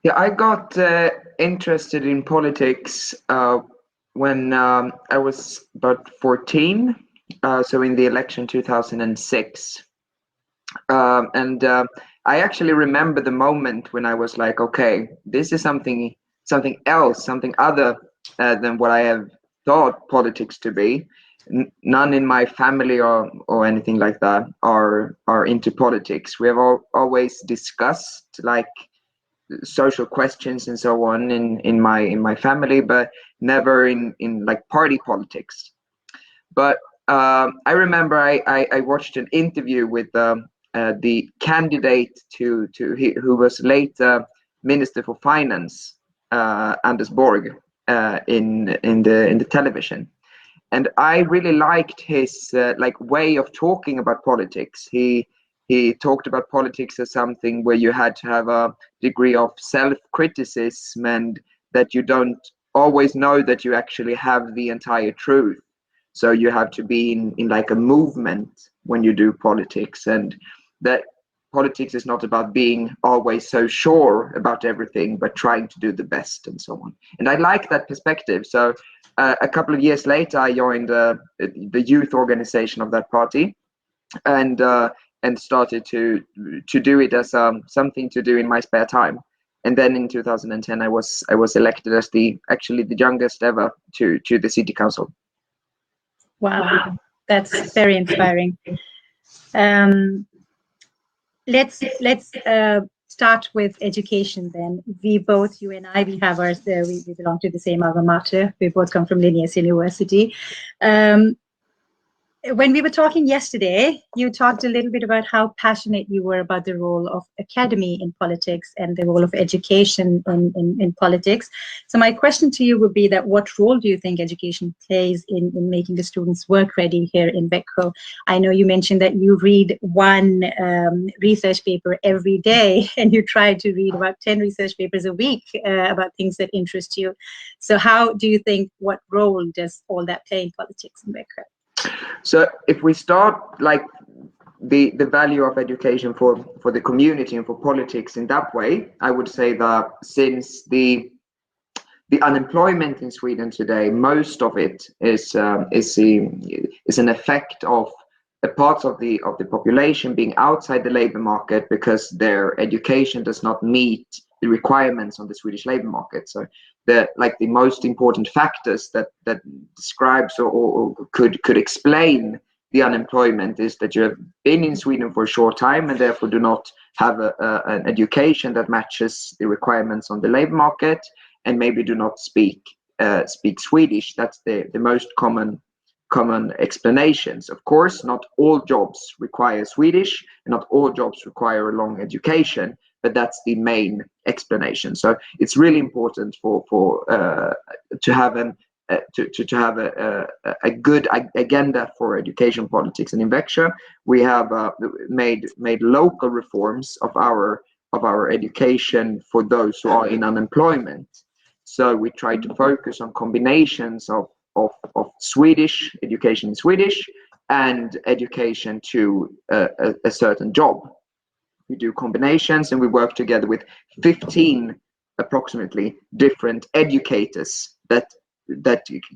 Yeah, I got interested in politics when I was about 14, so in the election 2006. And I actually remember the moment when I was like, okay, this is something else, something other than what I have thought politics to be. None in my family or anything like that are into politics. We have always discussed like social questions and so on in my family, but never in like party politics. But I remember I watched an interview with the candidate who was later Minister for Finance, Anders Borg, in the television, and I really liked his like way of talking about politics. He talked about politics as something where you had to have a degree of self-criticism, and that you don't always know that you actually have the entire truth. So you have to be in like a movement when you do politics, and that politics is not about being always so sure about everything, but trying to do the best and so on. And I like that perspective. So a couple of years later, I joined the youth organization of that party, and started to do it as something to do in my spare time. And then in 2010, I was elected as actually the youngest ever to the city council. Wow, that's very inspiring. Let's start with education then. We both, you and I, we have ours. We belong to the same alma mater. We both come from Linnaeus University. When we were talking yesterday, you talked a little bit about how passionate you were about the role of academy in politics and the role of education in politics. So my question to you would be that what role do you think education plays in making the students work ready here in Växjö? I know you mentioned that you read one research paper every day, and you try to read about 10 research papers a week about things that interest you. So how do you think, what role does all that play in politics in Växjö? So if we start like the value of education for the community and for politics in that way, I would say that since the unemployment in Sweden today, most of it is an effect of a part of the population being outside the labor market because their education does not meet the requirements on the Swedish labor market. So the most important factors that describes or could explain the unemployment is that you have been in Sweden for a short time and therefore do not have an education that matches the requirements on the labor market, and maybe do not speak Swedish. That's the most common explanations. Of course, not all jobs require Swedish, and not all jobs require a long education, but that's the main explanation. So it's really important to have a good agenda for education politics. And in Växjö, we have made local reforms of our education for those who are in unemployment. So we try to focus on combinations of Swedish education in Swedish and education to a certain job. We do combinations, and we work together with 15 approximately different educators that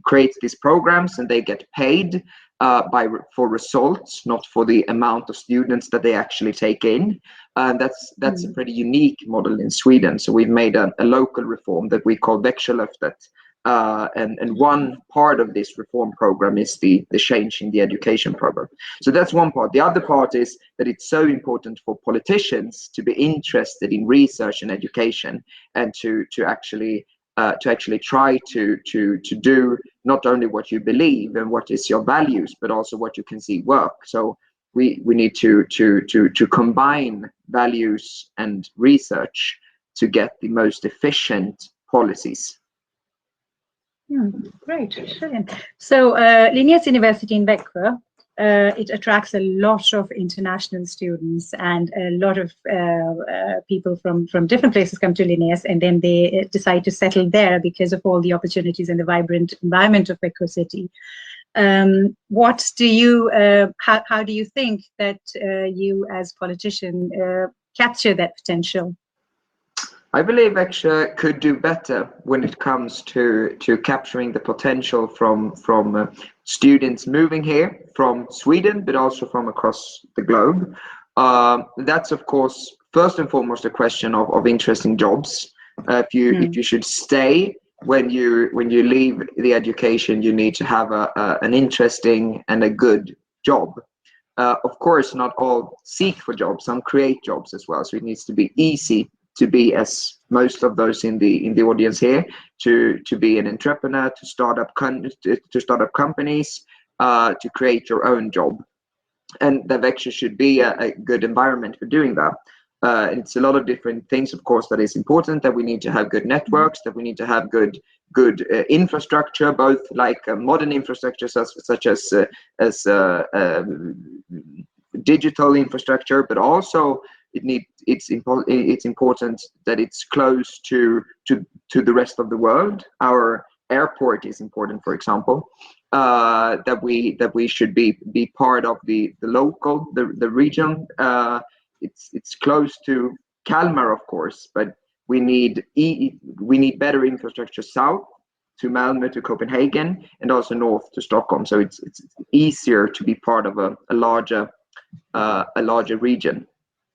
create these programs, and they get paid for results, not for the amount of students that they actually take in. That's a pretty unique model in Sweden. So we've made a local reform that we call Växjölöftet. And one part of this reform program is the change in the education program. So that's one part. The other part is that it's so important for politicians to be interested in research and education, and to actually try to do not only what you believe and what is your values, but also what you can see work. So we need to combine values and research to get the most efficient policies. Great, brilliant. So Linnaeus University in Växjö, it attracts a lot of international students, and a lot of people from different places come to Linnaeus, and then they decide to settle there because of all the opportunities and the vibrant environment of Växjö city. What do you, how do you think that you as politician capture that potential? I believe Växjö could do better when it comes to capturing the potential from students moving here from Sweden, but also from across the globe. That's of course first and foremost a question of interesting jobs. If you should stay when you leave the education, you need to have an interesting and a good job. Of course, not all seek for jobs; some create jobs as well. So it needs to be easy to be, as most of those in the audience here, to be an entrepreneur, to start up companies, to create your own job, and the Växjö should be a good environment for doing that. It's a lot of different things, of course, that is important. That we need to have good networks, that we need to have good infrastructure, both like modern infrastructure such as digital infrastructure, but also it's important that it's close to the rest of the world. Our airport is important, for example. That we should be part of the local, the region. It's close to Kalmar, of course, but we need better infrastructure south to Malmö, to Copenhagen, and also north to Stockholm. So it's easier to be part of a larger region.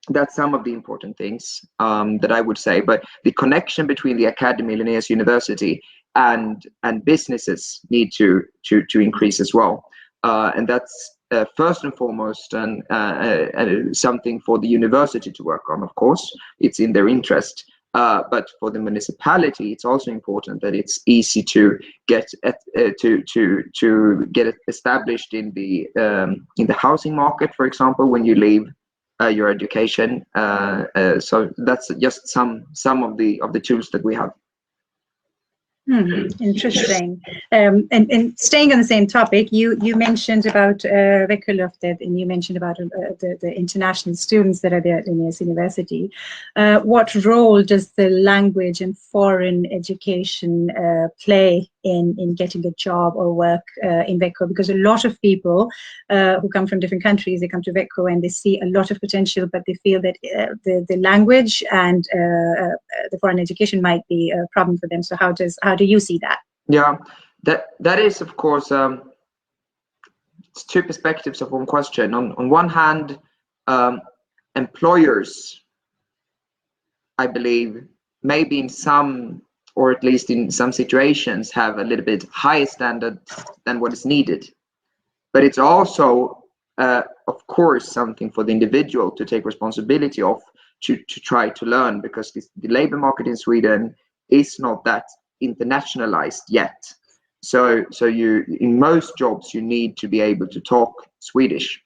That's some of the important things that I would say. But the connection between the academy, Linnaeus University, and businesses need to increase as well, and that's first and foremost and something for the university to work on. Of course, it's in their interest, but for the municipality, it's also important that it's easy to get to get it established in the housing market, for example, when you leave your education. So that's just some of the tools that we have. Interesting. And staying on the same topic, you mentioned about Växjölöftet, and you mentioned about the international students that are there at Linnaeus University. What role does the language and foreign education play in getting a job or work in Växjö? Because a lot of people who come from different countries, they come to Växjö and they see a lot of potential, but they feel that the language and the foreign education might be a problem for them. So how do you see that? Yeah, that is, of course, it's two perspectives of one question. On one hand, employers, I believe, maybe in some, or at least in some situations, have a little bit higher standard than what is needed. But it's also, of course, something for the individual to take responsibility of, to try to learn, because the labor market in Sweden is not that internationalized yet. So you, in most jobs, you need to be able to talk Swedish.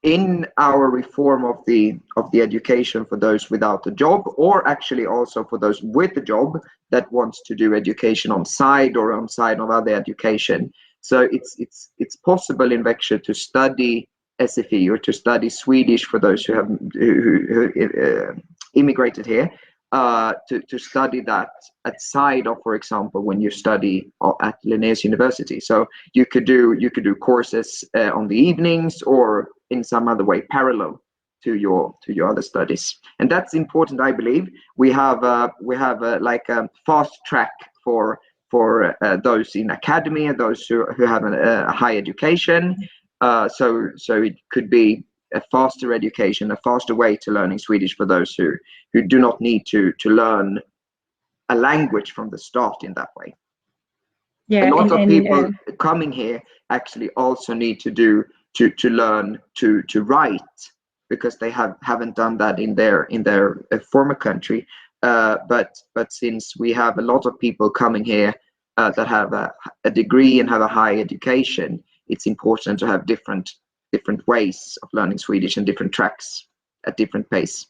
In our reform of the education for those without a job, or actually also for those with a job that wants to do education on side or on side of other education. So it's possible in Växjö to study SFI or to study Swedish for those who have who immigrated here, to study that outside of, for example, when you study at Linnaeus University. So you could do courses on the evenings or in some other way parallel to your other studies, and that's important. I believe we have like a fast track for those in academy and those who have a high education. So it could be a faster education, a faster way to learning Swedish for those who do not need to learn a language from the start in that way. Yeah, a lot of people coming here actually also need to learn to write, because they haven't done that in their former country. But since we have a lot of people coming here that have a degree and have a high education, it's important to have different ways of learning Swedish and different tracks at different pace.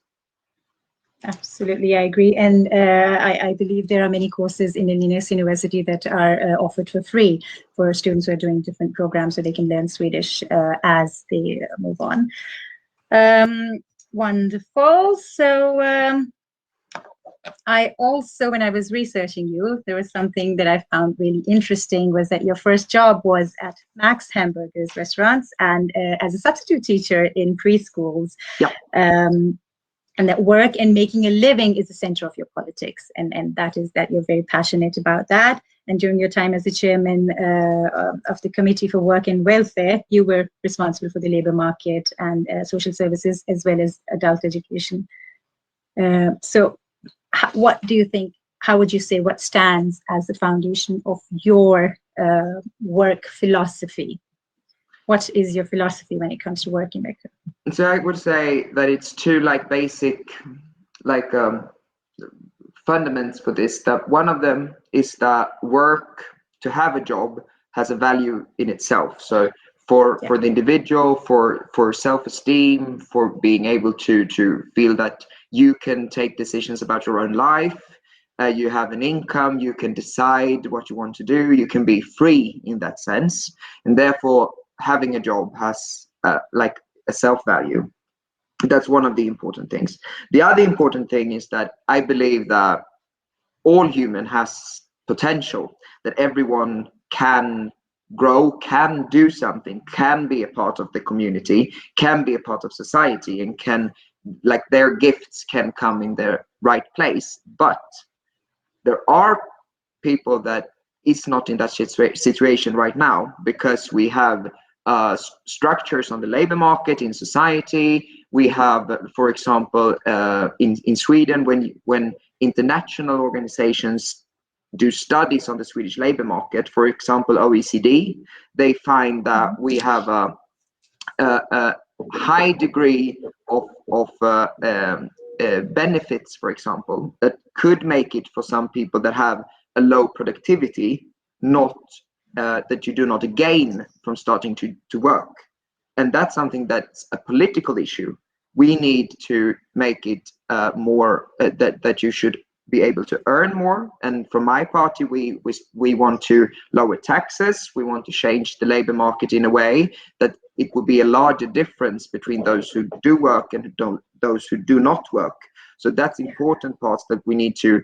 Absolutely, I agree. And I believe there are many courses in Linnaeus University that are offered for free for students who are doing different programs, so they can learn Swedish as they move on. Wonderful. So I also, when I was researching you, there was something that I found really interesting, was that your first job was at Max Hamburgers restaurants and as a substitute teacher in preschools. Yeah. and that work and making a living is the center of your politics, and that is that you're very passionate about that. And during your time as the chairman of the Committee for Work and Welfare, you were responsible for the labor market and social services as well as adult education. So what do you think, how would you say, what stands as the foundation of your work philosophy? What is your philosophy when it comes to work in Växjö? So I would say that it's two like basic like fundaments for this. That one of them is that work, to have a job, has a value in itself. So for the individual, for self-esteem, for being able to feel that you can take decisions about your own life, you have an income, you can decide what you want to do, you can be free in that sense, and therefore having a job has like a self-value. That's one of the important things. The other important thing is that I believe that all human has potential, that everyone can grow, can do something, can be a part of the community, can be a part of society, and can, like, their gifts can come in their right place. But there are people that is not in that situation right now, because we have structures on the labor market in society. We have, for example, in Sweden, when international organizations do studies on the Swedish labor market, for example, OECD, they find that we have a high degree of benefits, for example, that could make it for some people that have a low productivity, not that you do not gain from starting to work. And that's something that's a political issue. We need to make it more that you should be able to earn more. And from my party, we want to lower taxes. We want to change the labor market in a way that it will be a larger difference between those who do work and those who do not work. So that's important parts that we need to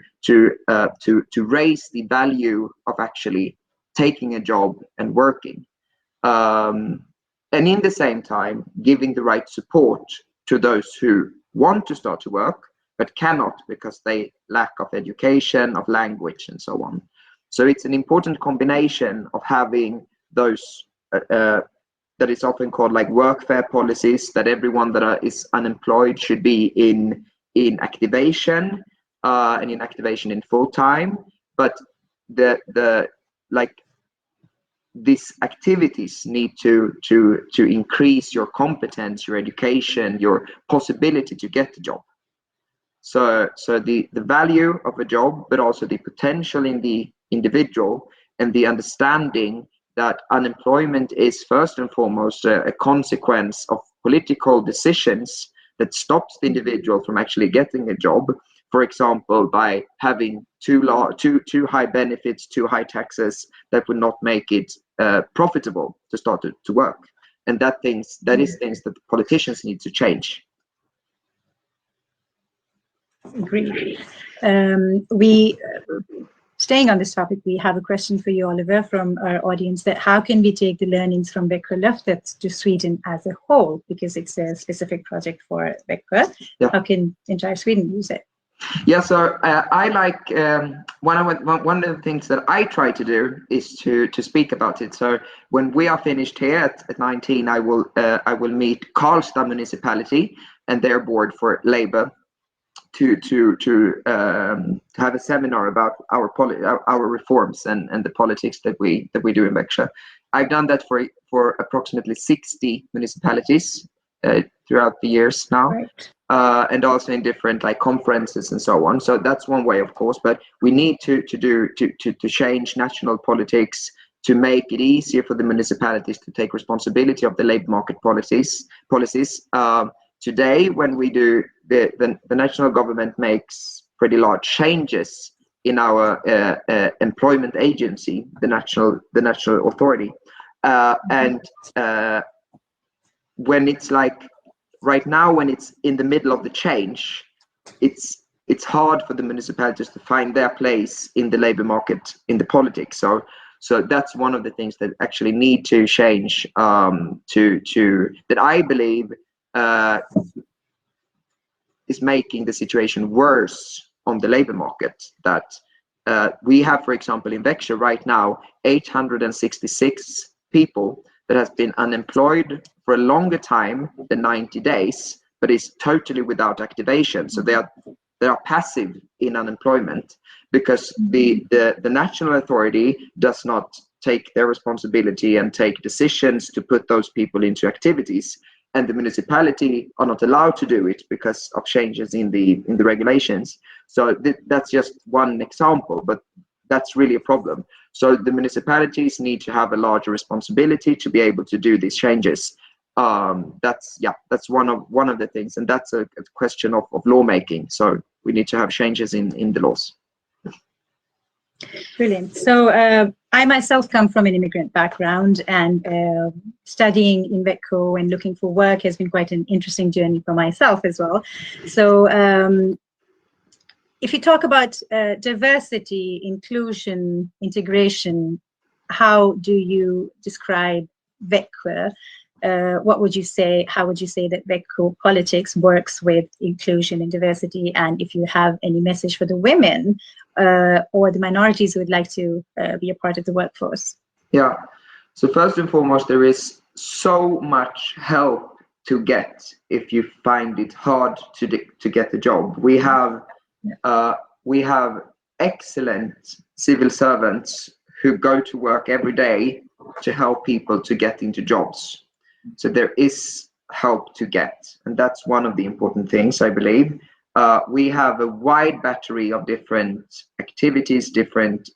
raise the value of actually taking a job and working, and in the same time giving the right support to those who want to start to work but cannot because they lack of education, of language, and so on. So it's an important combination of having those that is often called like workfare policies, that everyone that is unemployed should be in activation, and in activation in full time. But the like these activities need to increase your competence, your education, your possibility to get a job. So the value of a job, but also the potential in the individual, and the understanding that unemployment is first and foremost a consequence of political decisions that stops the individual from actually getting a job. For example, by having too high benefits, too high taxes that would not make it profitable to start to work. And that is things that politicians need to change. Agreed. Staying on this topic, we have a question for you, Oliver, from our audience, that how can we take the learnings from Växjö Löftet to Sweden as a whole, because it's a specific project for Växjö. Yeah. How can entire Sweden use it? Yeah, so I like one of the things that I try to do is to speak about it. So when we are finished here at 19, I will meet Karlstad municipality and their board for labor to have a seminar about our reforms and the politics that we do in Växjö. I've done that for approximately 60 municipalities throughout the years now. Right. And also in different like conferences and so on. So that's one way, of course, but we need to change national politics to make it easier for the municipalities to take responsibility of the labor market policies. Today, when we do the national government makes pretty large changes in our employment agency, the national authority, and when it's like right now, when it's in the middle of the change, it's hard for the municipalities to find their place in the labor market, in the politics. So that's one of the things that actually need to change, that I believe is making the situation worse on the labor market. That we have, for example, in Växjö right now, 866 people that has been unemployed for a longer time than 90 days, but is totally without activation. So they are passive in unemployment because the national authority does not take their responsibility and take decisions to put those people into activities, and the municipality are not allowed to do it because of changes in the regulations. So that's just one example, but that's really a problem. So the municipalities need to have a larger responsibility to be able to do these changes. That's one of the things, and that's a question of lawmaking. So we need to have changes in the laws. Brilliant. So I myself come from an immigrant background, and studying in Växjö and looking for work has been quite an interesting journey for myself as well. So if you talk about diversity, inclusion, integration, how do you describe Växjö? What would you say? How would you say that Växjö politics works with inclusion and diversity? And if you have any message for the women or the minorities who would like to be a part of the workforce? Yeah. So first and foremost, there is so much help to get if you find it hard to get the job. We have excellent civil servants who go to work every day to help people to get into jobs. So there is help to get, and that's one of the important things, I believe. We have a wide battery of different activities, different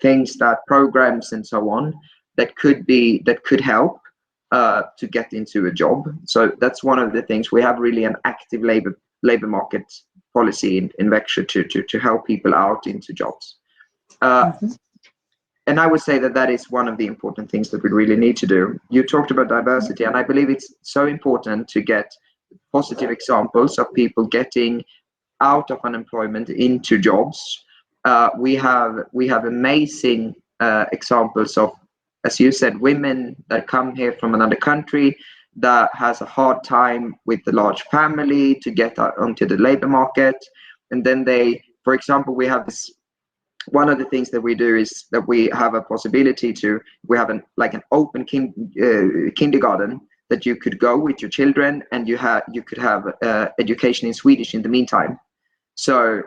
things, that programs and so on, that could help to get into a job. So that's one of the things. We have really an active labor market policy in Växjö to help people out into jobs. And I would say that is one of the important things that we really need to do. You talked about diversity, and I believe it's so important to get positive examples of people getting out of unemployment into jobs. We have amazing examples of, as you said, women that come here from another country that has a hard time with the large family to get onto the labor market, and then they, for example, we have this. One of the things that we do is that we have a possibility we have an open kindergarten that you could go with your children, and you could have education in Swedish in the meantime. So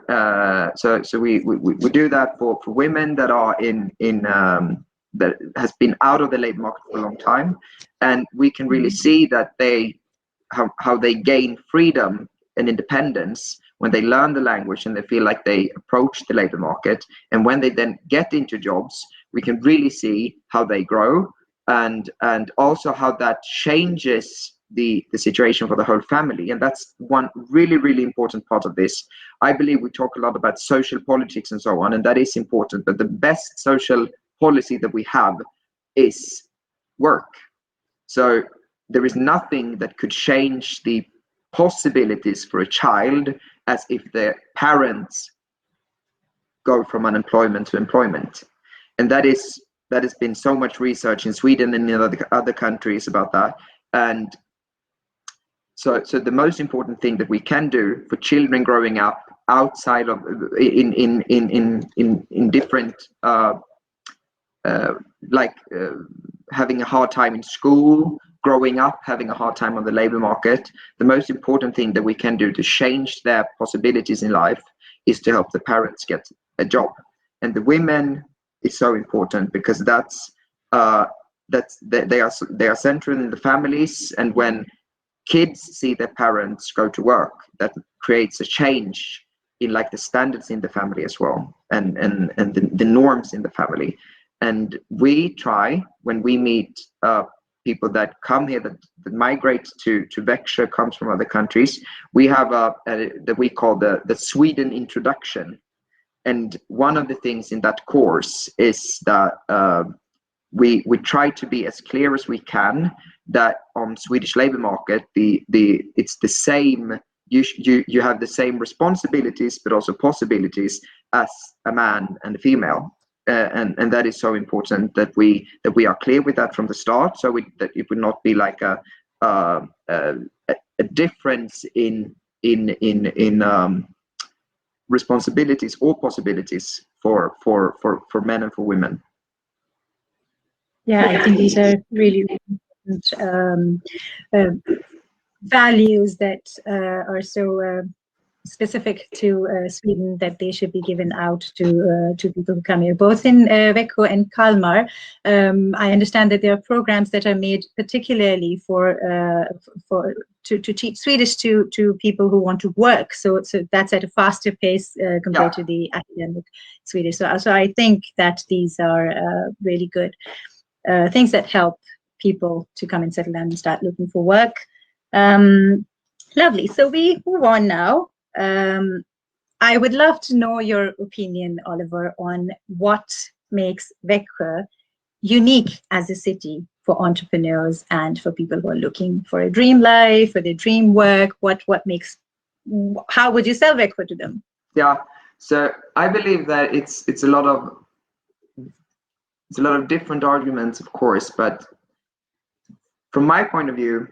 we do that for women that are in that has been out of the labor market for a long time, and we can really see that how they gain freedom and independence when they learn the language and they feel like they approach the labor market. And when they then get into jobs, we can really see how they grow, and also how that changes the situation for the whole family. And that's one really, really important part of this. I believe we talk a lot about social politics and so on, and that is important, but the best social policy that we have is work. So there is nothing that could change the possibilities for a child as if the parents go from unemployment to employment. And that has been so much research in Sweden and in other countries about that. And so the most important thing that we can do for children growing up outside of in different having a hard time in school, growing up, having a hard time on the labor market, the most important thing that we can do to change their possibilities in life is to help the parents get a job. And the women is so important because they are central in the families, and when kids see their parents go to work, that creates a change in the standards in the family as well, and the norms in the family. And we try, when we meet people that come here, that migrate to Växjö, comes from other countries, we have that we call the Sweden introduction. And one of the things in that course is that we try to be as clear as we can that on Swedish labor market, it's the same. You have the same responsibilities, but also possibilities as a man and a female. And that is so important that we are clear with that from the start, so that it would not be like a difference in in responsibilities or possibilities for men and for women. Yeah, I think these are really important values that are so specific to Sweden, that they should be given out to people who come here, both in Växjö and Kalmar. I understand that there are programs that are made particularly to teach Swedish to people who want to work. So that's at a faster pace compared to the academic Swedish. So I think that these are really good things that help people to come and settle down and start looking for work. Lovely. So we move on now. I would love to know your opinion, Oliver, on what makes Växjö unique as a city for entrepreneurs and for people who are looking for a dream life, for their dream work. How would you sell Växjö to them? Yeah, so I believe that it's a lot of different arguments, of course, but from my point of view,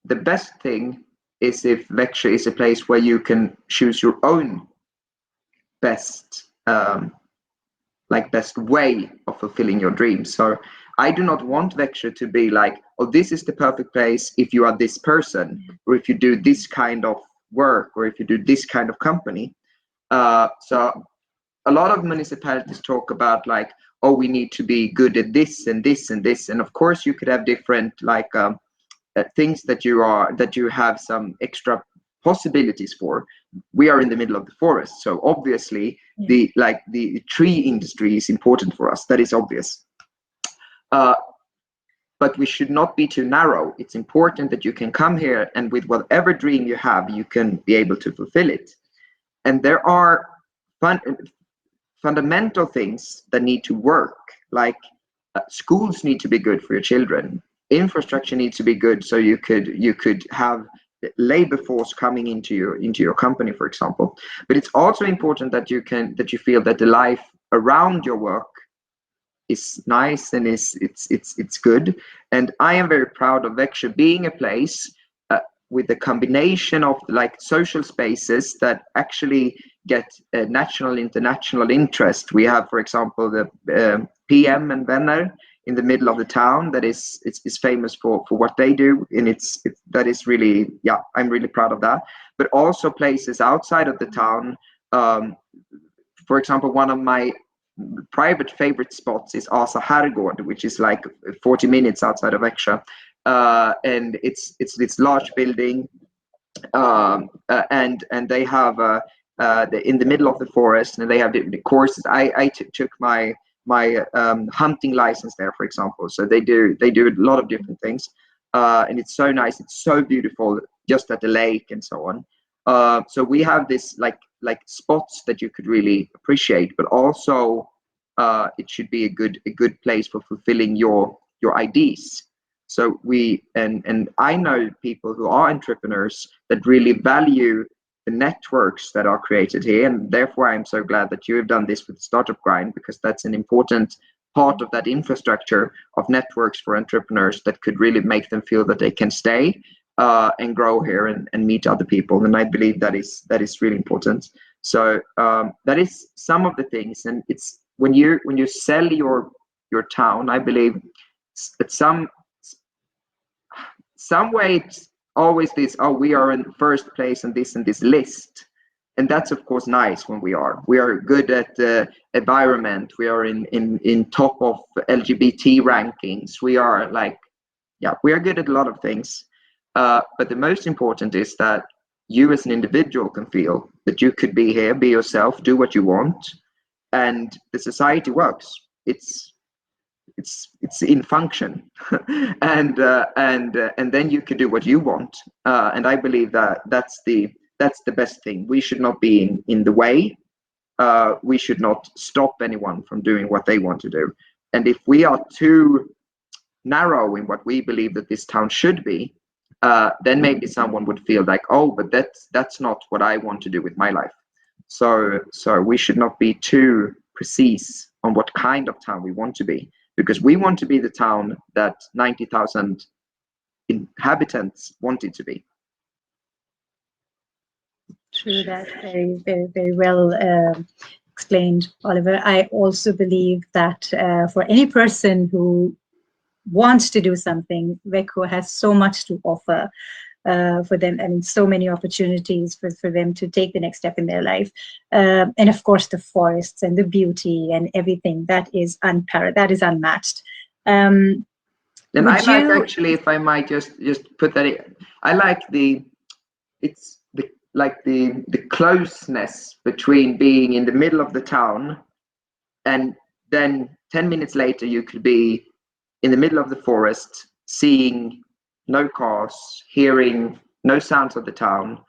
the best thing is if Växjö is a place where you can choose your own best way of fulfilling your dreams. So I do not want Växjö to be like, oh, this is the perfect place if you are this person, or if you do this kind of work, or if you do this kind of company. So a lot of municipalities talk about like, oh, we need to be good at this and this and this, and of course you could have different things that you have some extra possibilities for. We are in the middle of the forest, so obviously the tree industry is important for us. That is obvious. But we should not be too narrow. It's important that you can come here and with whatever dream you have, you can be able to fulfill it. And there are fundamental things that need to work, like schools need to be good for your children. Infrastructure needs to be good, so you could have labor force coming into your company, for example. But it's also important that you feel that the life around your work is nice and it's good. And I am very proud of Växjö being a place with a combination of like social spaces that actually get national, international interest. We have, for example, the PM and Vänner in the middle of the town that is famous for what they do, and that is really, I'm really proud of that. But also places outside of the town. For example, one of my private favorite spots is Asa Herrgård, which is like 40 minutes outside of Växjö, and it's this large building, and they have in the middle of the forest, and they have the courses. I took my hunting license there, for example. So they do a lot of different things, and it's so nice. It's so beautiful, just at the lake and so on. So we have this like spots that you could really appreciate, but also it should be a good place for fulfilling your ideas. So and I know people who are entrepreneurs that really value the networks that are created here, and therefore I'm so glad that you have done this with Startup Grind, because that's an important part of that infrastructure of networks for entrepreneurs that could really make them feel that they can stay and grow here and meet other people. And I believe that is really important. So that is some of the things, and it's when you sell your town, I believe at some way it's always this, oh, we are in first place in this list, and that's of course nice when we are good at environment, we are in top of LGBT rankings, we are good at a lot of things, but the most important is that you as an individual can feel that you could be here, be yourself, do what you want, and the society works. It's in function, and then you can do what you want, and I believe that that's the best thing. We should not be in the way. We should not stop anyone from doing what they want to do. And if we are too narrow in what we believe that this town should be, then maybe someone would feel like, oh, but that's not what I want to do with my life. So we should not be too precise on what kind of town we want to be, because we want to be the town that 90,000 inhabitants want it to be. True that. Very, very, very well explained, Oliver. I also believe that for any person who wants to do something, Växjö has so much to offer for them, and so many opportunities for them to take the next step in their life. And of course, the forests and the beauty and everything that is unmatched. And Would I like, you? actually, if I might just put that in, I like the closeness between being in the middle of the town, and then 10 minutes later you could be in the middle of the forest, seeing no cars, hearing no sounds of the town.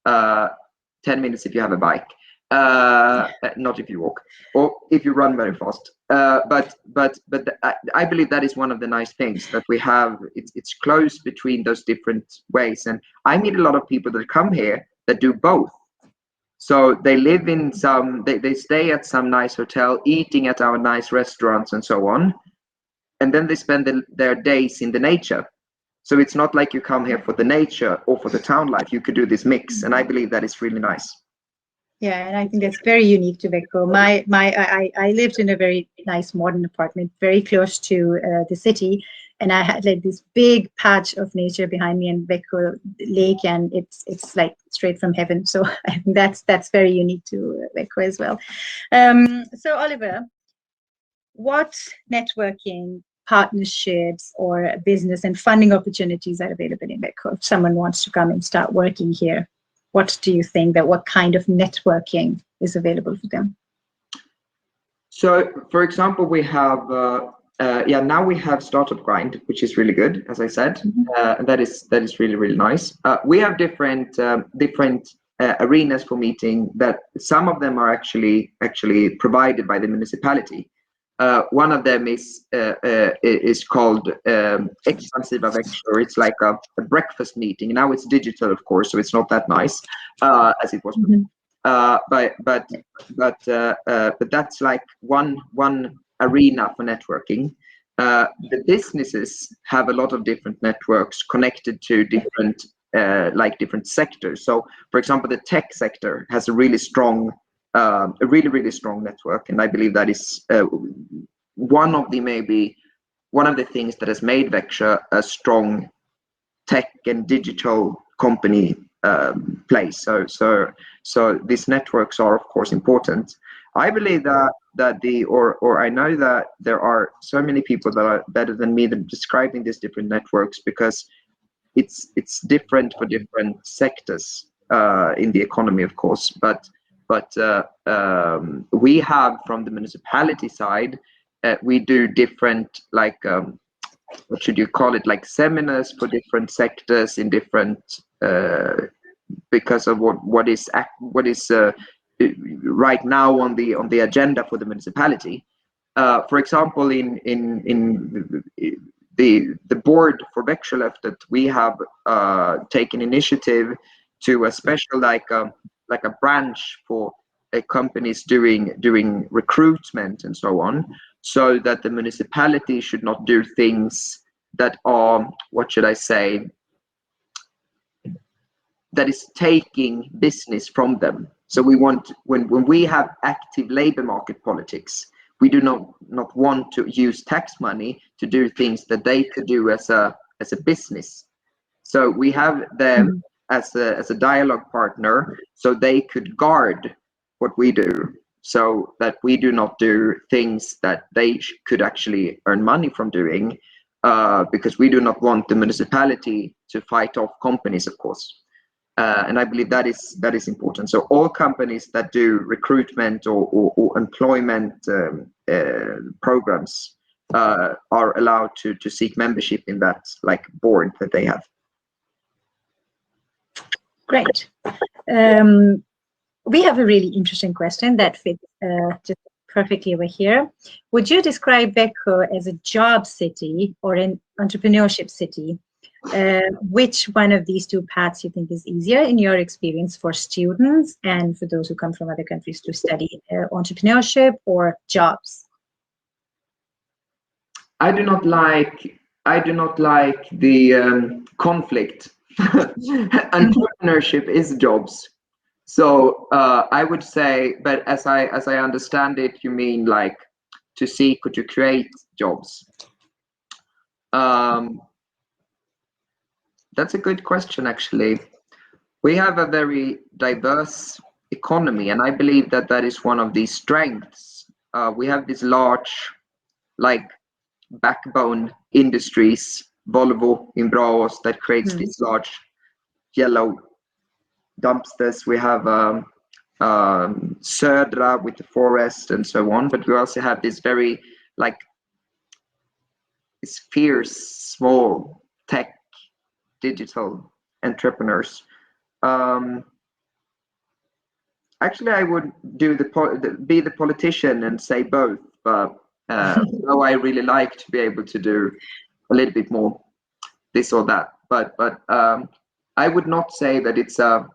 10 minutes if you have a bike, not if you walk, or if you run very fast. I believe that is one of the nice things that we have. It's close between those different ways, and I meet a lot of people that come here that do both. So they live in they stay at some nice hotel, eating at our nice restaurants and so on, and then they spend their days in the nature. So it's not like you come here for the nature or for the town life. You could do this mix, and I believe that is really nice. Yeah, and I think that's very unique to Växjö. I lived in a very nice modern apartment, very close to the city, and I had like this big patch of nature behind me and Växjö Lake, and it's like straight from heaven. So I think that's very unique to Växjö as well. So Oliver, what networking, partnerships, or business and funding opportunities are available in Växjö if someone wants to come and start working here? What do you think that what kind of networking is available for them? So, for example, we have now we have Startup Grind, which is really good, as I said. And that is really, really nice. We have different arenas for meeting. That some of them are actually provided by the municipality. One of them is called Expansiva Växjö. It's like a breakfast meeting. Now it's digital, of course, so it's not that nice as it was. But that's like one arena for networking. The businesses have a lot of different networks connected to different sectors. So, for example, the tech sector has a really really strong network, and I believe that is one of the things that has made Växjö a strong tech and digital company place. So these networks are, of course, important. I believe that I know that there are so many people that are better than me than describing these different networks, because it's different for different sectors in the economy, of course. But we have, from the municipality side, we do different, like what should you call it, like seminars for different sectors in different because of what is right now on the agenda for the municipality. For example, in the board for Växjö, that we have taken initiative to a special like a branch for companies doing recruitment and so on, so that the municipality should not do things that are, what should I say, that is taking business from them. So we want, when we have active labor market politics, we do not want to use tax money to do things that they could do as a business. So we have them as a dialogue partner, so they could guard what we do, so that we do not do things that they could actually earn money from doing, because we do not want the municipality to fight off companies, of course. And I believe that is important. So all companies that do recruitment or employment programs are allowed to seek membership in that like board that they have. Great. We have a really interesting question that fits just perfectly over here. Would you describe Växjö as a job city or an entrepreneurship city? Which one of these two paths you think is easier in your experience for students and for those who come from other countries to study entrepreneurship or jobs? I do not like the conflict. Entrepreneurship is jobs. So I would say, but as I understand it, you mean like to seek or to create jobs. That's a good question, actually. We have a very diverse economy, and I believe that that is one of the strengths. We have these large, like, backbone industries, Volvo in Braås, that creates these large yellow dumpsters. We have Södra with the forest and so on, but we also have this very, like, this fierce, small tech, digital entrepreneurs. Actually, I would be the politician and say both, but though I really like to be able to do a little bit more this or that, but I would not say that it's a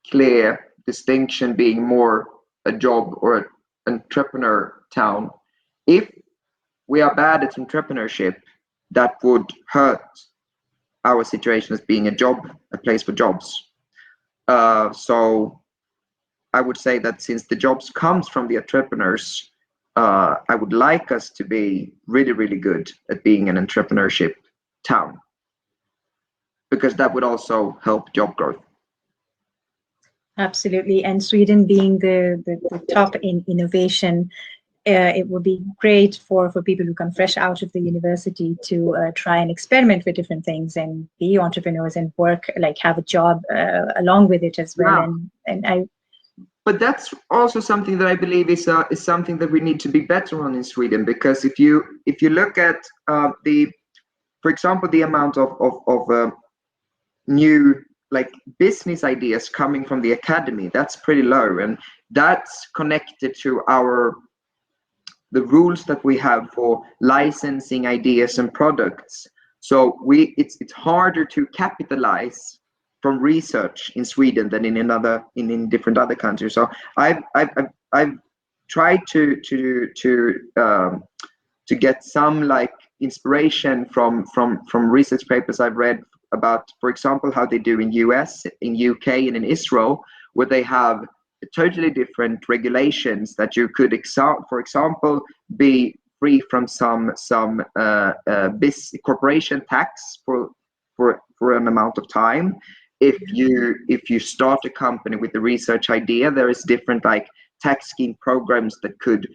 clear distinction being more a job or an entrepreneur town. If we are bad at entrepreneurship, that would hurt our situation as being a place for jobs. So I would say that since the jobs comes from the entrepreneurs, I would like us to be really, really good at being an entrepreneurship town, because that would also help job growth. Absolutely. And Sweden being the top in innovation, it would be great for people who come fresh out of the university to try and experiment with different things and be entrepreneurs and work, like have a job along with it as well. Yeah. But that's also something that I believe is something that we need to be better on in Sweden, because if you look at for example, the amount of new, like, business ideas coming from the academy, that's pretty low, and that's connected to the rules that we have for licensing ideas and products. So it's harder to capitalize from research in Sweden than in different other countries. So I've tried to get some, like, inspiration from research papers I've read about, for example, how they do in US, in UK, and in Israel, where they have totally different regulations that you could, for example, be free from some corporation tax for an amount of time. If you start a company with a research idea, there is different, like, tax scheme programs that could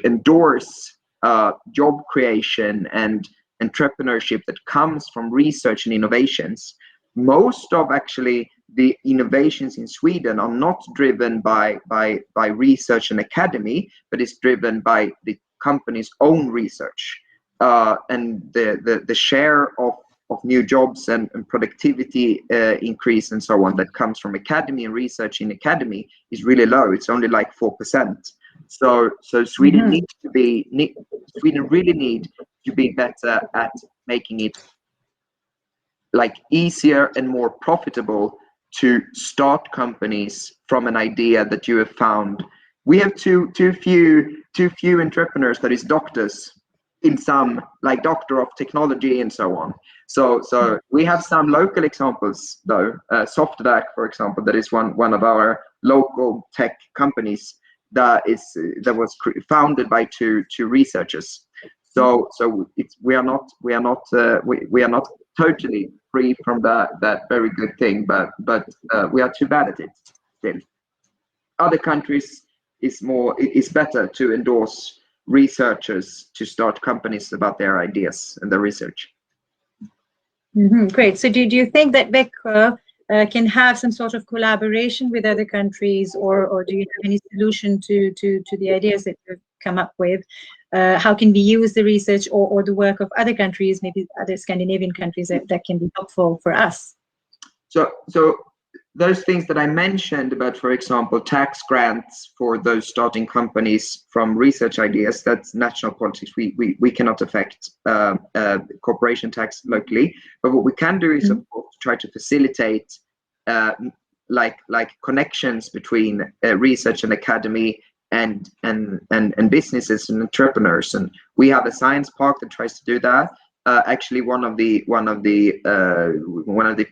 endorse job creation and entrepreneurship that comes from research and innovations. Most of actually the innovations in Sweden are not driven by research and academy, but it's driven by the company's own research, and the share of new jobs and productivity increase and so on that comes from academy and research in academy is really low. It's only like 4%. So Sweden Sweden really need to be better at making it, like, easier and more profitable to start companies from an idea that you have found. We have too few entrepreneurs that is doctors in some, like, doctor of technology and so on. So we have some local examples though. Softdac, for example, that is one of our local tech companies that was founded by two researchers. So we are not totally free from that very good thing, but we are too bad at it still. Other countries is better to endorse researchers to start companies about their ideas and their research. Great. So do you think that Växjö can have some sort of collaboration with other countries, or do you have any solution to the ideas that you've come up with? How can we use the research or the work of other countries, maybe other Scandinavian countries, that can be helpful for us? So those things that I mentioned about, for example, tax grants for those starting companies from research ideas, that's national politics. We cannot affect corporation tax locally, but what we can do is, of course, try to facilitate like connections between research and academy and businesses and entrepreneurs. And we have a science park that tries to do that. Actually, one of the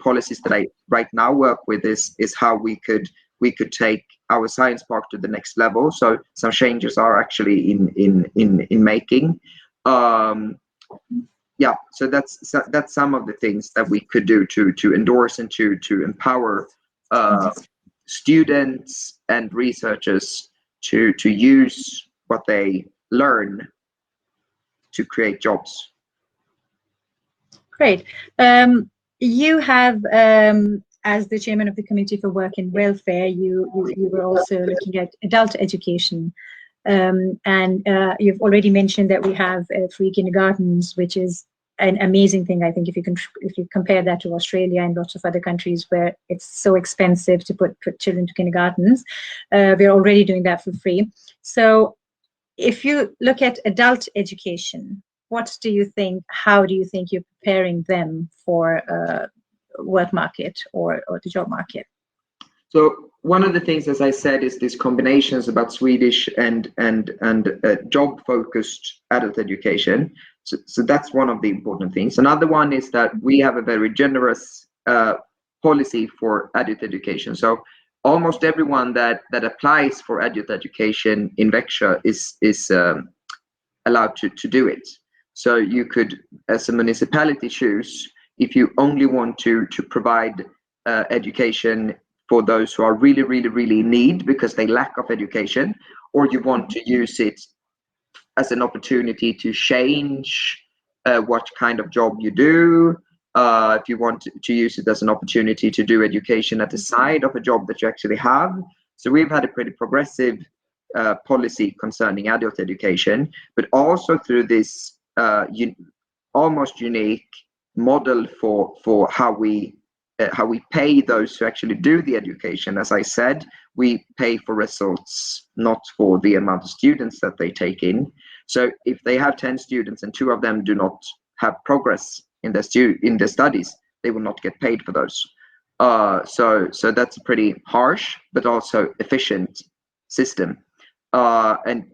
policies that I right now work with is how we could we could take our science park to the next level. So some changes are actually in making. Yeah, so that's some of the things that we could do to endorse and to empower students and researchers to use what they learn to create jobs. Great. You have, as the chairman of the Committee for Work and Welfare, you were also looking at adult education. And you've already mentioned that we have free kindergartens, which is an amazing thing. I think if you compare that to Australia and lots of other countries where it's so expensive to put children to kindergartens, we're already doing that for free. So if you look at adult education, what do you think? How do you think you're preparing them for work market or the job market? So one of the things, as I said, is these combinations about Swedish and job-focused adult education. So that's one of the important things. Another one is that we have a very generous policy for adult education. So almost everyone that applies for adult education in Växjö is allowed to do it. So you could, as a municipality, choose if you only want to provide education for those who are really in need because they lack of education, or you want to use it as an opportunity to change what kind of job you do. If you want to use it as an opportunity to do education at the side of a job that you actually have. So we've had a pretty progressive policy concerning adult education, but also through this almost unique model for how we pay those who actually do the education. As I said, we pay for results, not for the amount of students that they take in. So if they have 10 students and 2 of them do not have progress in their studies, they will not get paid for those. So that's a pretty harsh but also efficient system. And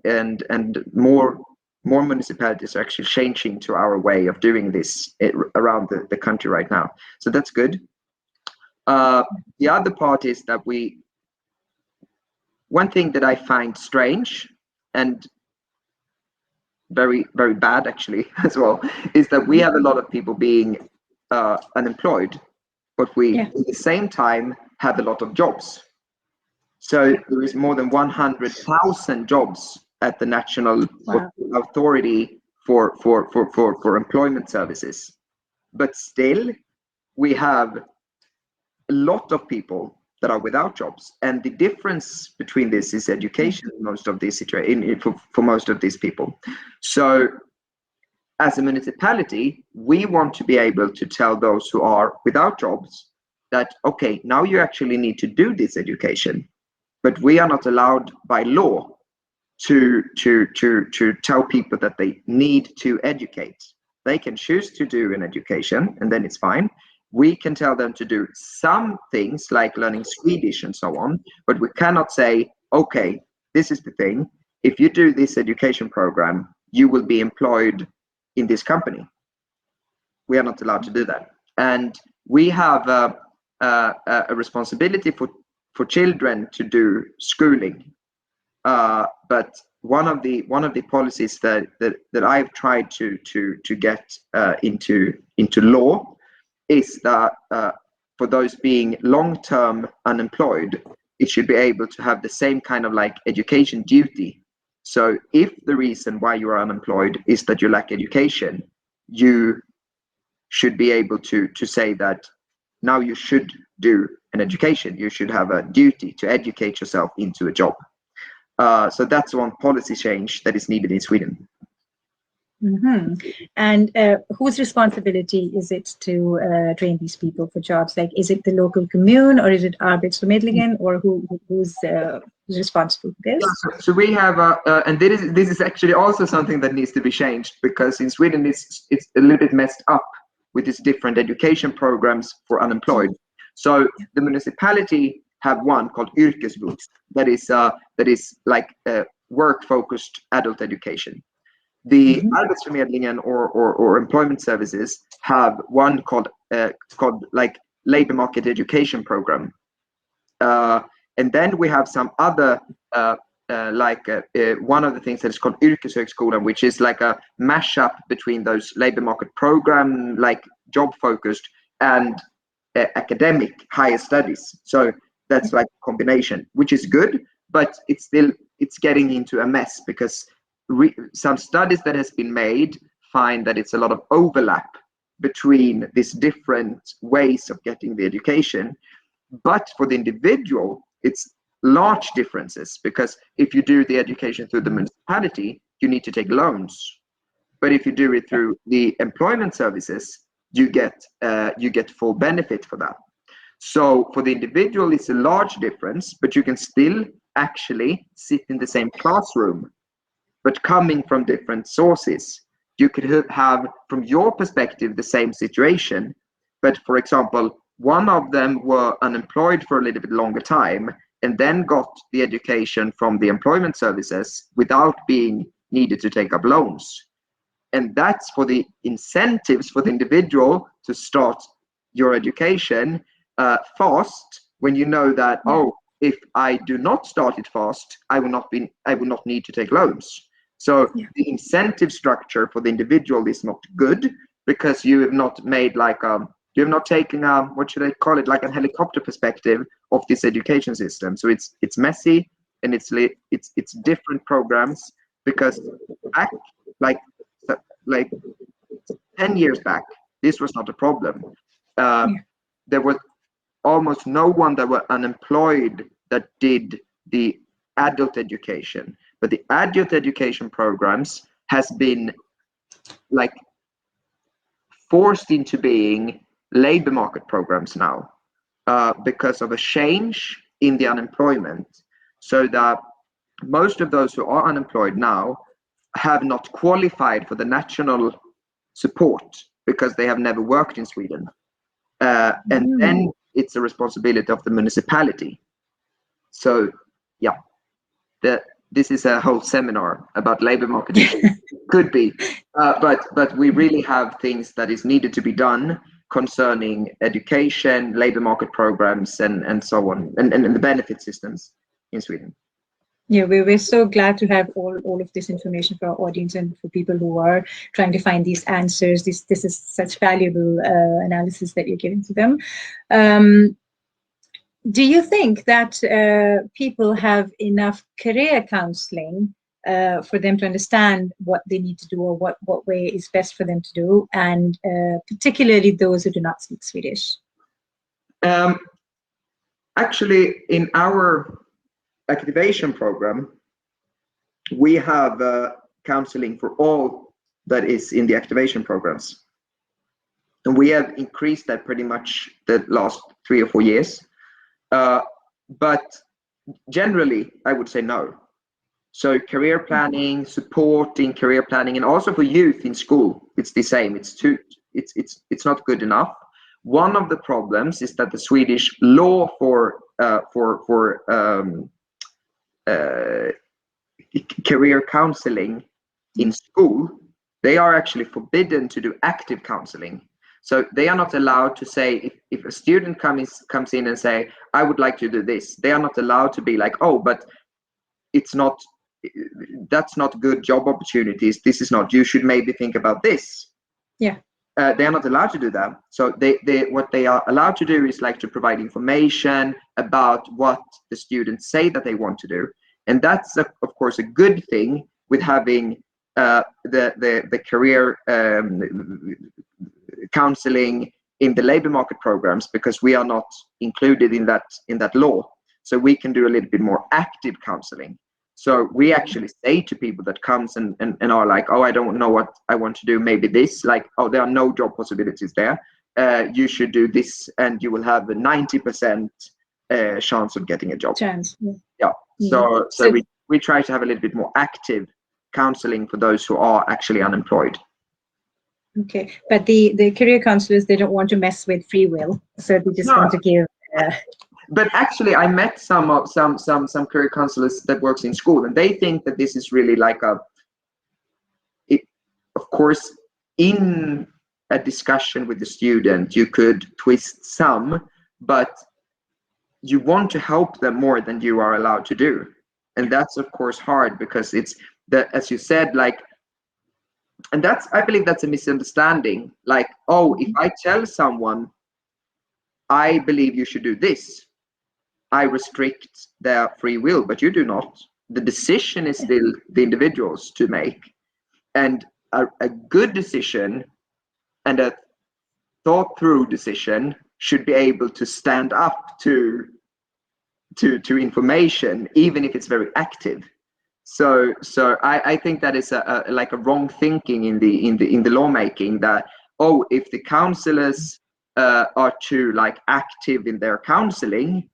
more municipalities are actually changing to our way of doing this around the country right now. So that's good. The other part is that one thing that I find strange and very bad actually as well is that we have a lot of people being unemployed, but we at the same time have a lot of jobs. So there is more than 100,000 jobs at the National Authority for Employment Services, but still we have a lot of people that are without jobs, and the difference between this is education. Most of these for most of these people. So, as a municipality, we want to be able to tell those who are without jobs that okay, now you actually need to do this education, but we are not allowed by law to tell people that they need to educate. They can choose to do an education, and then it's fine. We can tell them to do some things like learning Swedish and so on, but we cannot say, okay, this is the thing. If you do this education program, you will be employed in this company. We are not allowed to do that. And we have a responsibility for children to do schooling. But one of the policies that I've tried to get into law is that for those being long-term unemployed, it should be able to have the same kind of like education duty. So if the reason why you are unemployed is that you lack education, you should be able to say that now you should do an education. You should have a duty to educate yourself into a job. So that's one policy change that is needed in Sweden. Mm-hmm. And whose responsibility is it to train these people for jobs? Like, is it the local commune, or is it Arbetsförmedlingen, or who's responsible for this? Yeah, so we have, and this is actually also something that needs to be changed, because in Sweden it's a little bit messed up with these different education programs for unemployed. So the municipality have one called Yrkesvux that is like work-focused adult education. The Arbetsförmedlingen or employment services have one called like labor market education program. And then we have some other one of the things that is called yrkeshögskolan, which is like a mashup between those labor market program, like job focused, and academic higher studies. So that's like a combination, which is good, but it's getting into a mess, because some studies that has been made find that it's a lot of overlap between these different ways of getting the education. But for the individual, it's large differences, because if you do the education through the municipality, you need to take loans. But if you do it through the employment services, you get full benefit for that. So for the individual, it's a large difference, but you can still actually sit in the same classroom, but coming from different sources. You could have, from your perspective, the same situation, but for example, one of them were unemployed for a little bit longer time and then got the education from the employment services without being needed to take up loans. And that's for the incentives for the individual to start your education fast, when you know that, if I do not start it fast, I will not need to take loans. So the incentive structure for the individual is not good, because you have not made you have not taken what should I call it, like a helicopter perspective of this education system. So it's messy, and it's different programs, because back like 10 years back, this was not a problem. There was almost no one that were unemployed that did the adult education, but the adult education programs has been like forced into being labor market programs now, because of a change in the unemployment, so that most of those who are unemployed now have not qualified for the national support, because they have never worked in Sweden, and then it's a responsibility of the municipality. So this is a whole seminar about labor market could be, but we really have things that is needed to be done concerning education, labor market programs, and so on, and the benefit systems in Sweden. Yeah, we're so glad to have all of this information for our audience and for people who are trying to find these answers. This is such valuable analysis that you're giving to them. Do you think that people have enough career counseling for them to understand what they need to do, or what way is best for them to do, and particularly those who do not speak Swedish? Actually, in our activation program, we have counseling for all that is in the activation programs, and we have increased that pretty much the last 3 or 4 years. But generally, I would say no. So career planning, supporting career planning, and also for youth in school, it's the same. It's not good enough. One of the problems is that the Swedish law for career counseling in school, they are actually forbidden to do active counseling. So they are not allowed to say, if a student comes in and say, I would like to do this, they are not allowed to be like, oh, but that's not good job opportunities. This is not, you should maybe think about this. Yeah. They are not allowed to do that. So what they are allowed to do is like to provide information about what the students say that they want to do. And that's of course a good thing with having the career counseling in the labor market programs, because we are not included in that law. So we can do a little bit more active counseling. So we actually say to people that comes and are like, oh, I don't know what I want to do, maybe this, like, oh, there are no job possibilities there. You should do this and you will have a 90% chance of getting a job. Yeah. So we try to have a little bit more active counseling for those who are actually unemployed. Okay, but the career counselors, they don't want to mess with free will, so they just want to give. But actually, I met some career counselors that works in school, and they think that this is really like of course, in a discussion with the student, you could twist some, but you want to help them more than you are allowed to do. And that's of course hard, because it's that, as you said, like, and that's, I believe that's a misunderstanding. Like, oh, if I tell someone I believe you should do this, I restrict their free will, but you do not. The decision is still the individual's to make. And a good decision and a thought through decision should be able to stand up to information, even if it's very active. So I think that is like a wrong thinking in the lawmaking, that, oh, if the councillors are too like active in their counseling,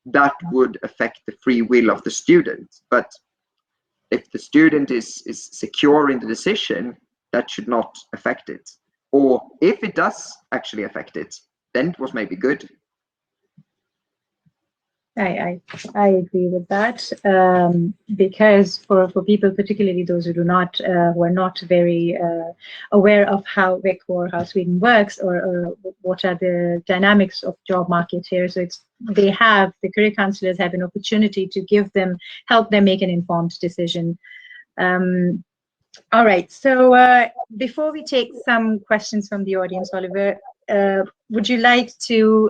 that would affect the free will of the student. But if the student is secure in the decision, that should not affect it. Or if it does actually affect it, then it was maybe good. I agree with that, because for people, particularly those who who are not very aware of how Växjö or how Sweden works, or what are the dynamics of job market here. So the career counselors have an opportunity to help them make an informed decision. All right. So before we take some questions from the audience, Oliver, would you like to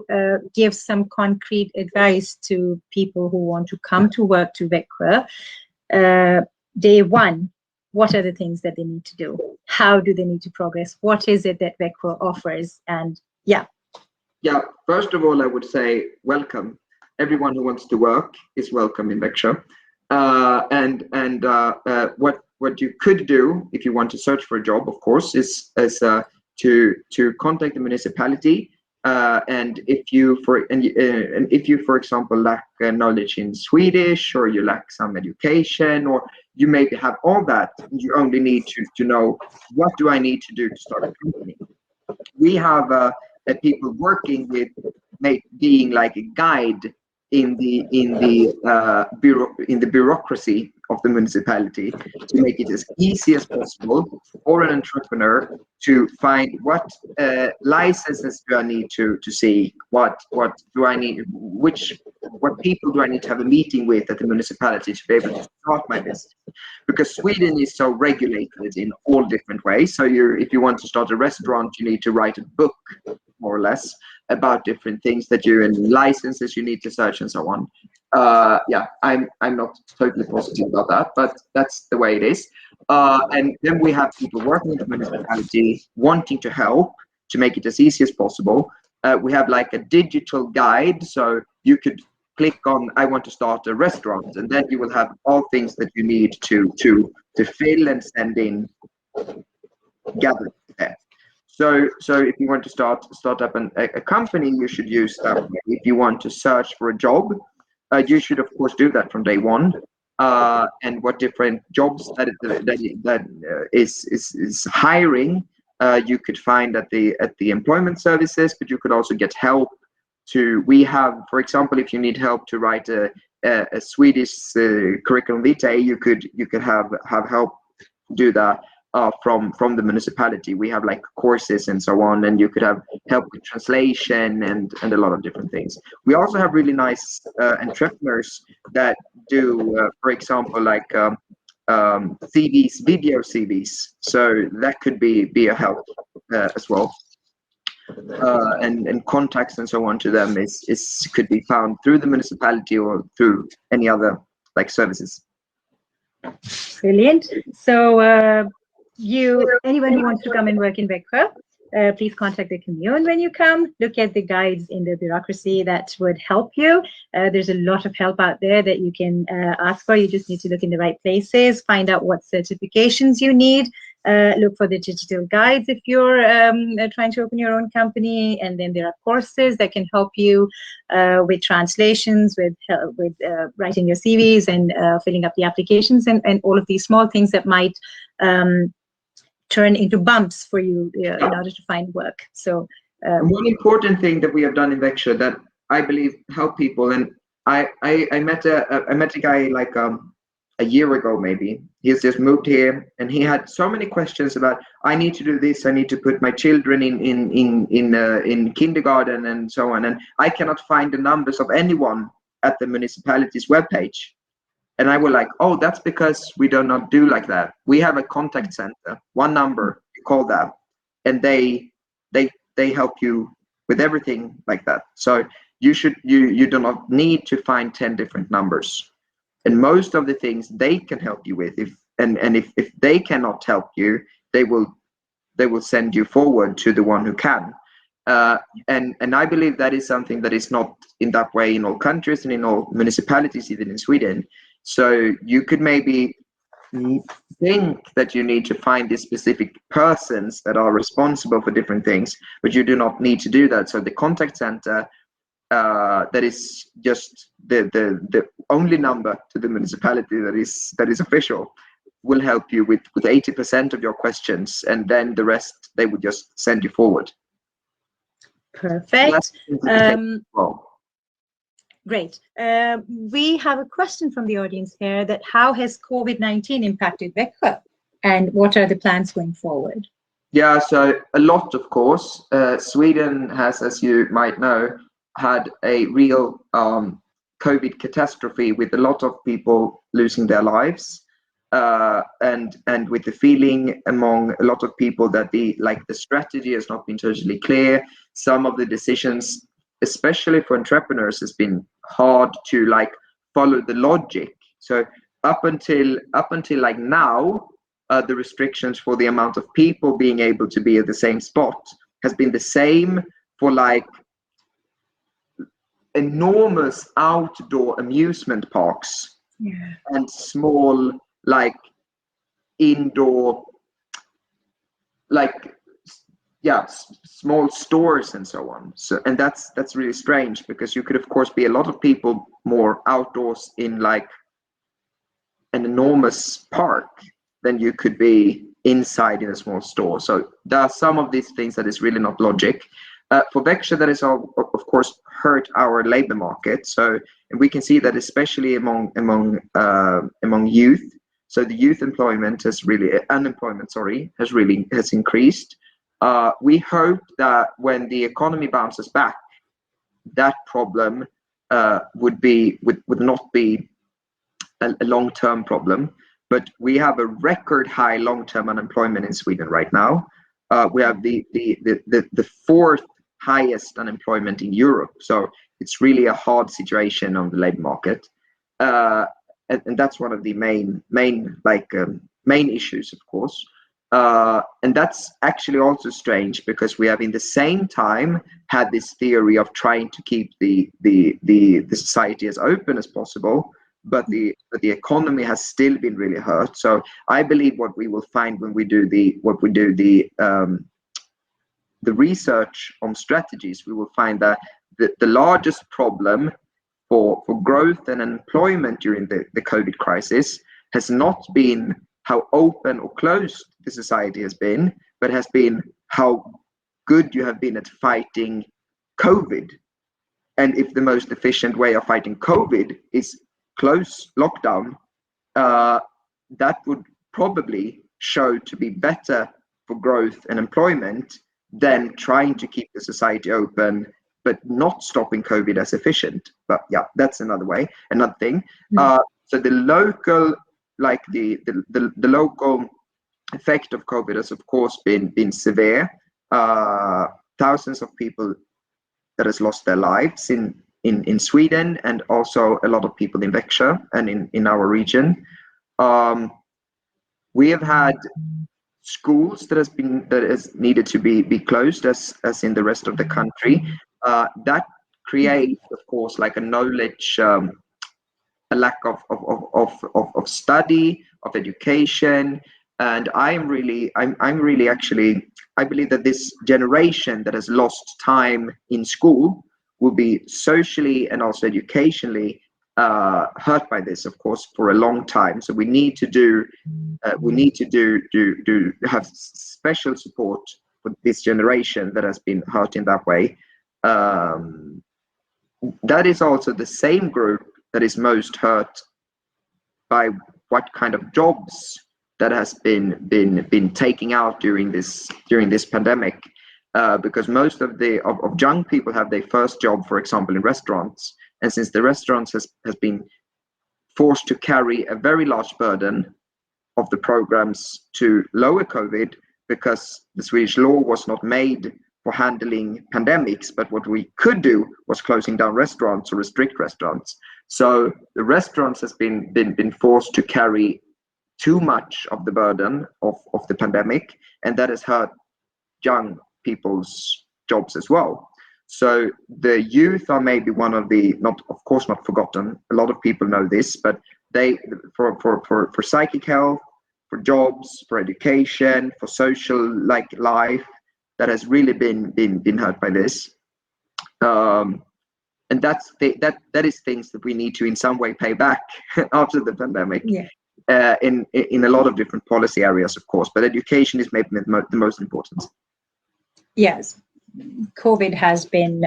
give some concrete advice to people who want to come to work to Växjö? Day one, what are the things that they need to do? How do they need to progress? What is it that Växjö offers? And yeah. Yeah, first of all, I would say welcome. Everyone who wants to work is welcome in Växjö. What you could do if you want to search for a job, of course, is to contact the municipality, and if you for example lack knowledge in Swedish, or you lack some education, or you maybe have all that, you only need to know, what do I need to do to start a company? We have people working with being like a guide in the bureaucracy of the municipality, to make it as easy as possible for an entrepreneur to find what licenses do I need to seek, what do I need, what people do I need to have a meeting with at the municipality to be able to start my business. Because Sweden is so regulated in all different ways. So if you want to start a restaurant, you need to write a book, more or less, about different things that and licenses you need to search and so on. Yeah, I'm not totally positive about that, but that's the way it is. And then we have people working in the municipality wanting to help to make it as easy as possible. We have like a digital guide, so you could click on I want to start a restaurant, and then you will have all things that you need to fill and send in gathered there. So if you want to start up a company, you should use that way. If you want to search for a job, you should of course do that from day one. And what different jobs that is hiring, you could find at the employment services, but you could also get help we have, for example, if you need help to write a Swedish curriculum vitae, you could have help do that from the municipality. We have like courses and so on, and you could have help with translation and a lot of different things. We also have really nice entrepreneurs that do, for example, like CVs, video CVs. So that could be a help as well. And contacts and so on to them could be found through the municipality or through any other like services. Brilliant. So anyone who wants to come and work in Växjö, please contact the commune when you come. Look at the guides in the bureaucracy that would help you. There's a lot of help out there that you can ask for. You just need to look in the right places, find out what certifications you need. Look for the digital guides if you're trying to open your own company, and then there are courses that can help you with translations, with writing your CVs and filling up the applications, and all of these small things that might turn into bumps for you in order to find work. So one important thing that we have done in Växjö that I believe help people, and I met a guy like a year ago maybe. He's just moved here, and he had so many questions about, I need to do this, I need to put my children in kindergarten and so on, and I cannot find the numbers of anyone at the municipality's webpage. And I was like, oh, that's because we do not do like that. We have a contact center, one number, you call that, and they help you with everything like that. So you do not need to find 10 different numbers. And most of the things they can help you with, if they cannot help you, they will send you forward to the one who can. And I believe that is something that is not in that way in all countries and in all municipalities, even in Sweden. So you could maybe think that you need to find these specific persons that are responsible for different things, but you do not need to do that. So the contact center, that is just the only number to the municipality that is official, will help you with 80% of your questions, and then the rest they would just send you forward. Perfect. Great. We have a question from the audience here, that how has COVID-19 impacted Växjö, and what are the plans going forward? Yeah, so a lot, of course. Sweden has, as you might know, had a real COVID catastrophe, with a lot of people losing their lives, and with the feeling among a lot of people that the strategy has not been totally clear. Some of the decisions, especially for entrepreneurs, has been hard to follow the logic. So up until now, the restrictions for the amount of people being able to be at the same spot has been the same for enormous outdoor amusement parks, yeah, and small indoor small stores and so on. So, and that's really strange, because you could of course be a lot of people more outdoors in an enormous park than you could be inside in a small store. So there are some of these things that is really not logic. For Växjö, that is of course hurt our labor market. So, and we can see that especially among youth. So the youth unemployment has increased. We hope that when the economy bounces back, that problem would not be a long-term problem. But we have a record high long-term unemployment in Sweden right now. We have the fourth highest unemployment in Europe. So it's really a hard situation on the labor market. And that's one of the main issues, of course. And that's actually also strange, because we have in the same time had this theory of trying to keep the society as open as possible, but the economy has still been really hurt. So I believe what we will find when we do the research on strategies, we will find that the largest problem for growth and employment during the COVID crisis has not been how open or closed the society has been, but has been how good you have been at fighting COVID. And if the most efficient way of fighting COVID is close lockdown, that would probably show to be better for growth and employment than trying to keep the society open but not stopping COVID as efficient. But yeah, that's another thing. So the local, the local effect of COVID has of course been severe. Thousands of people that has lost their lives in Sweden, and also a lot of people in Växjö and in our region. We have had schools that has needed to be closed as in the rest of the country. That creates, of course, a knowledge, a lack of study, of education. And I believe that this generation that has lost time in school will be socially and also educationally hurt by this, of course, for a long time. So we need to have special support for this generation that has been hurt in that way. That is also the same group that is most hurt by what kind of jobs that has been taking out during this pandemic, because most of young people have their first job, for example, in restaurants, and since the restaurants has been forced to carry a very large burden of the programs to lower COVID, because the Swedish law was not made for handling pandemics, but what we could do was closing down restaurants or restrict restaurants. So the restaurants has been forced to carry too much of the burden of the pandemic, and that has hurt young people's jobs as well. So the youth are maybe one of the, not of course not forgotten. A lot of people know this, but they for psychic health, for jobs, for education, for social life, that has really been hurt by this. And that is things that we need to in some way pay back after the pandemic. Yeah. In a lot of different policy areas, of course, but education is maybe the most important. Yes, COVID has been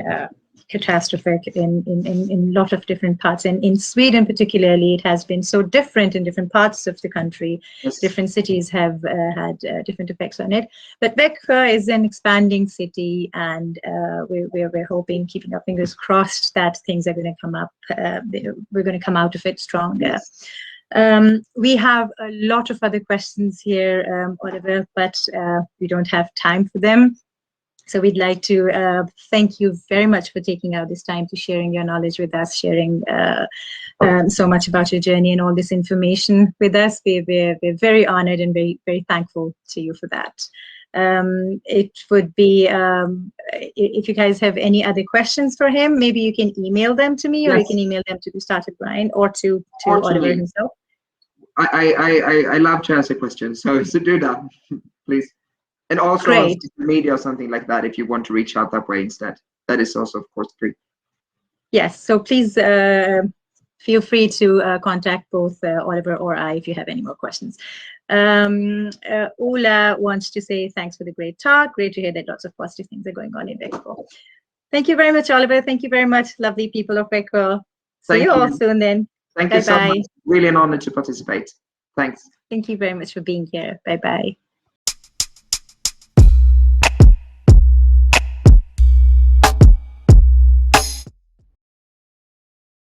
catastrophic in a lot of different parts, and in Sweden particularly, it has been so different in different parts of the country. Yes. Different cities have had different effects on it. But Växjö is an expanding city, and we're hoping, keeping our fingers crossed, that things are going to come up. We're going to come out of it stronger. Yes. We have a lot of other questions here, Oliver, but we don't have time for them. So we'd like to thank you very much for taking out this time to sharing your knowledge with us, sharing so much about your journey and all this information with us. We're very honored and very, very thankful to you for that. It would be, if you guys have any other questions for him, maybe you can email them to me, or you can email them to the Startup Grind or to Oliver himself. I love to answer questions, so do that, please. And also on social media or something like that, if you want to reach out that way instead. That is also, of course, free. Yes, so please feel free to contact both Oliver or I if you have any more questions. Ola wants to say thanks for the great talk. Great to hear that lots of positive things are going on in Växjö. Thank you very much, Oliver. Thank you very much, lovely people of Växjö. See you all soon then. Thank you so much. Really an honor to participate. Thanks. Thank you very much for being here. Bye-bye.